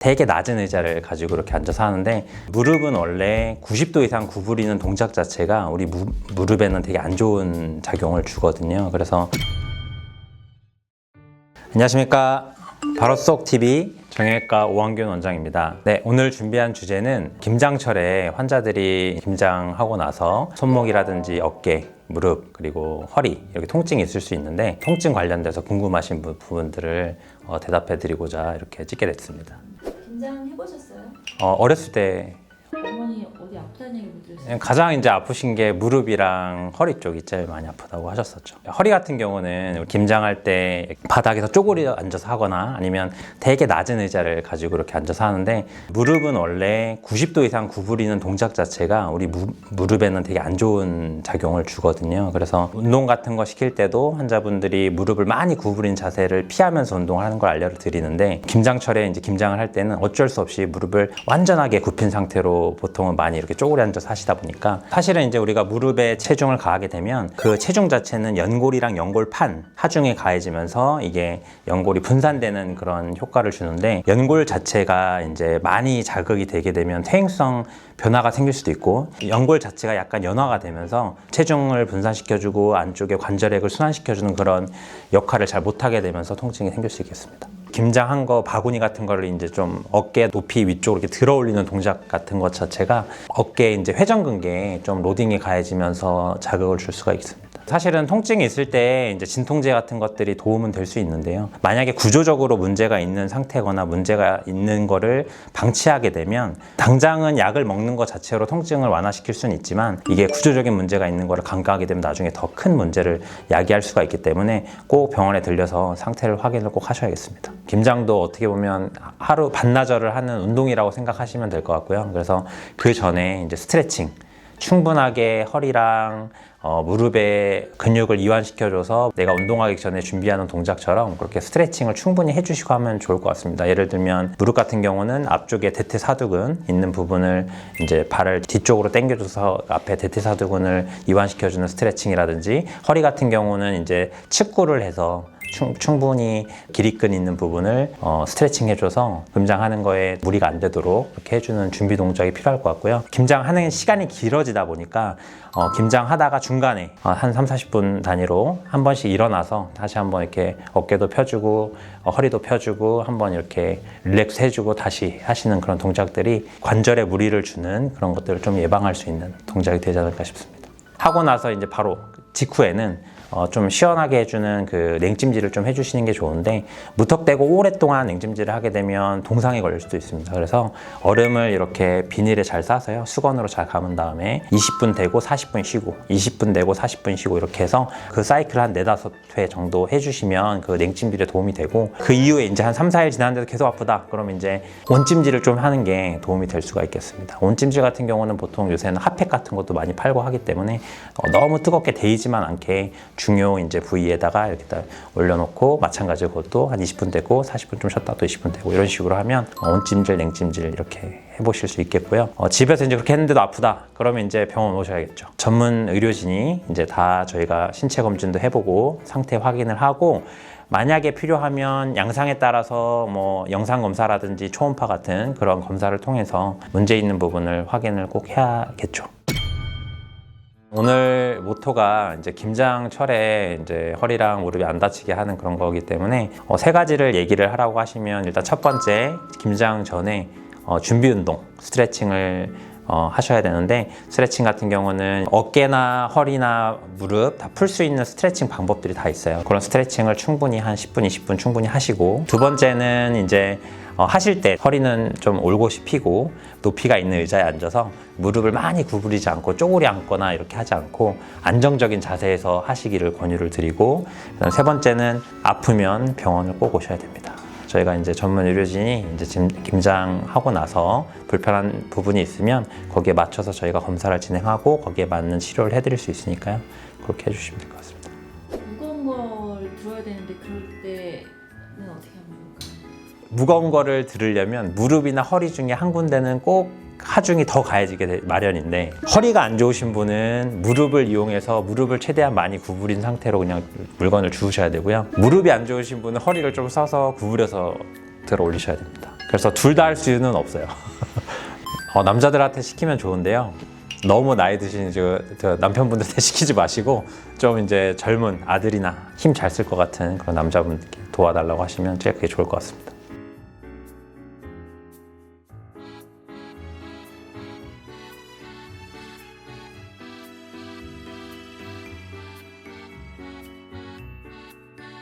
되게 낮은 의자를 가지고 이렇게 앉아서 하는데, 무릎은 원래 90도 이상 구부리는 동작 자체가 우리 무릎에는 되게 안 좋은 작용을 주거든요. 그래서 안녕하십니까, 바로쏙TV 정형외과 오한균 원장입니다. 네, 오늘 준비한 주제는 김장철에 환자들이 김장하고 나서 손목이라든지 어깨, 무릎, 그리고 허리 이렇게 통증이 있을 수 있는데, 통증 관련돼서 궁금하신 부분들을 대답해 드리고자 이렇게 찍게 됐습니다. 김장 해보셨어요? 어렸을 때 어머니 어디 아프다는 얘기 못 들었어요? 가장 이제 아프신 게 무릎이랑 허리 쪽이 제일 많이 아프다고 하셨었죠. 허리 같은 경우는 김장할 때 바닥에서 쪼그려 앉아서 하거나 아니면 되게 낮은 의자를 가지고 이렇게 앉아서 하는데, 무릎은 원래 90도 이상 구부리는 동작 자체가 우리 무릎에는 되게 안 좋은 작용을 주거든요. 그래서 운동 같은 거 시킬 때도 환자분들이 무릎을 많이 구부린 자세를 피하면서 운동을 하는 걸 알려드리는데, 김장철에 이제 김장을 할 때는 어쩔 수 없이 무릎을 완전하게 굽힌 상태로 보통은 많이 이렇게 쪼그려 앉아서 하시다 보니까, 사실은 이제 우리가 무릎에 체중을 가하게 되면 그 체중 자체는 연골이랑 연골판 하중에 가해지면서 이게 연골이 분산되는 그런 효과를 주는데, 연골 자체가 이제 많이 자극이 되게 되면 퇴행성 변화가 생길 수도 있고, 연골 자체가 약간 연화가 되면서 체중을 분산시켜주고 안쪽에 관절액을 순환시켜주는 그런 역할을 잘 못하게 되면서 통증이 생길 수 있겠습니다. 김장한 거 바구니 같은 거를 이제 좀 어깨 높이 위쪽으로 이렇게 들어 올리는 동작 같은 것 자체가 어깨에 이제 회전근개에 좀 로딩이 가해지면서 자극을 줄 수가 있습니다. 사실은 통증이 있을 때 이제 진통제 같은 것들이 도움은 될 수 있는데요. 만약에 구조적으로 문제가 있는 상태거나 문제가 있는 거를 방치하게 되면, 당장은 약을 먹는 것 자체로 통증을 완화시킬 수는 있지만, 이게 구조적인 문제가 있는 거를 간과하게 되면 나중에 더 큰 문제를 야기할 수가 있기 때문에 꼭 병원에 들려서 상태를 확인을 꼭 하셔야겠습니다. 김장도 어떻게 보면 하루 반나절을 하는 운동이라고 생각하시면 될 것 같고요. 그래서 그 전에 이제 스트레칭, 충분하게 허리랑 무릎의 근육을 이완시켜줘서 내가 운동하기 전에 준비하는 동작처럼 그렇게 스트레칭을 충분히 해주시고 하면 좋을 것 같습니다. 예를 들면 무릎 같은 경우는 앞쪽에 대퇴사두근 있는 부분을 이제 발을 뒤쪽으로 당겨줘서 앞에 대퇴사두근을 이완시켜주는 스트레칭이라든지, 허리 같은 경우는 이제 측구를 해서 충분히 길이끈 있는 부분을 스트레칭 해줘서 김장하는 거에 무리가 안 되도록 이렇게 해주는 준비 동작이 필요할 것 같고요. 김장하는 시간이 길어지다 보니까 김장하다가 중간에 한 30-40분 단위로 한 번씩 일어나서 다시 한번 이렇게 어깨도 펴주고 허리도 펴주고 한번 이렇게 릴렉스 해주고 다시 하시는 그런 동작들이 관절에 무리를 주는 그런 것들을 좀 예방할 수 있는 동작이 되지 않을까 싶습니다. 하고 나서 이제 바로 직후에는 좀 시원하게 해주는 그 냉찜질을 좀 해주시는 게 좋은데, 무턱대고 오랫동안 냉찜질을 하게 되면 동상이 걸릴 수도 있습니다. 그래서 얼음을 이렇게 비닐에 잘 싸서요, 수건으로 잘 감은 다음에 20분 되고 40분 쉬고 20분 되고 40분 쉬고 이렇게 해서 그 사이클 한 4-5회 정도 해주시면 그 냉찜질에 도움이 되고, 그 이후에 이제 한 3-4일 지났는데도 계속 아프다 그러면 이제 온찜질을 좀 하는 게 도움이 될 수가 있겠습니다. 온찜질 같은 경우는 보통 요새는 핫팩 같은 것도 많이 팔고 하기 때문에 너무 뜨겁게 데이지만 않게 중요 이제 부위에다가 이렇게 딱 올려놓고, 마찬가지로 그것도 한 20분 되고 40분 좀 쉬었다 또 20분 되고 이런 식으로 하면 온찜질, 냉찜질 이렇게 해보실 수 있겠고요. 집에서 이제 그렇게 했는데도 아프다 그러면 이제 병원 오셔야겠죠. 전문 의료진이 이제 다 저희가 신체 검진도 해보고 상태 확인을 하고, 만약에 필요하면 양상에 따라서 뭐 영상 검사라든지 초음파 같은 그런 검사를 통해서 문제 있는 부분을 확인을 꼭 해야겠죠. 오늘 모토가 이제 김장철에 이제 허리랑 무릎이 안 다치게 하는 그런 거기 때문에 3가지를 얘기를 하라고 하시면, 일단 첫 번째, 김장 전에 준비 운동, 스트레칭을 하셔야 되는데, 스트레칭 같은 경우는 어깨나 허리나 무릎 다 풀 수 있는 스트레칭 방법들이 다 있어요. 그런 스트레칭을 충분히 한 10분, 20분 충분히 하시고, 두 번째는 이제 하실 때 허리는 좀 올곧이 펴고 높이가 있는 의자에 앉아서 무릎을 많이 구부리지 않고 쪼그려 앉거나 이렇게 하지 않고 안정적인 자세에서 하시기를 권유를 드리고, 그다음 세 번째는 아프면 병원을 꼭 오셔야 됩니다. 저희가 이제 전문 의료진이 이제 지금 김장하고 나서 불편한 부분이 있으면 거기에 맞춰서 저희가 검사를 진행하고 거기에 맞는 치료를 해드릴 수 있으니까요. 그렇게 해주시면 될 것 같습니다. 무거운 걸 들어야 되는데 그럴 때는 어떻게 하면 좋을까요? 무거운 거를 들으려면 무릎이나 허리 중에 한 군데는 꼭 하중이 더 가해지게 마련인데, 허리가 안 좋으신 분은 무릎을 이용해서 무릎을 최대한 많이 구부린 상태로 그냥 물건을 주우셔야 되고요. 무릎이 안 좋으신 분은 허리를 좀 써서 구부려서 들어 올리셔야 됩니다. 그래서 둘 다 할 수는 없어요. 남자들한테 시키면 좋은데요. 너무 나이 드신 저 남편분들한테 시키지 마시고 좀 이제 젊은 아들이나 힘 잘 쓸 것 같은 그런 남자분들께 도와달라고 하시면 제가 그게 좋을 것 같습니다.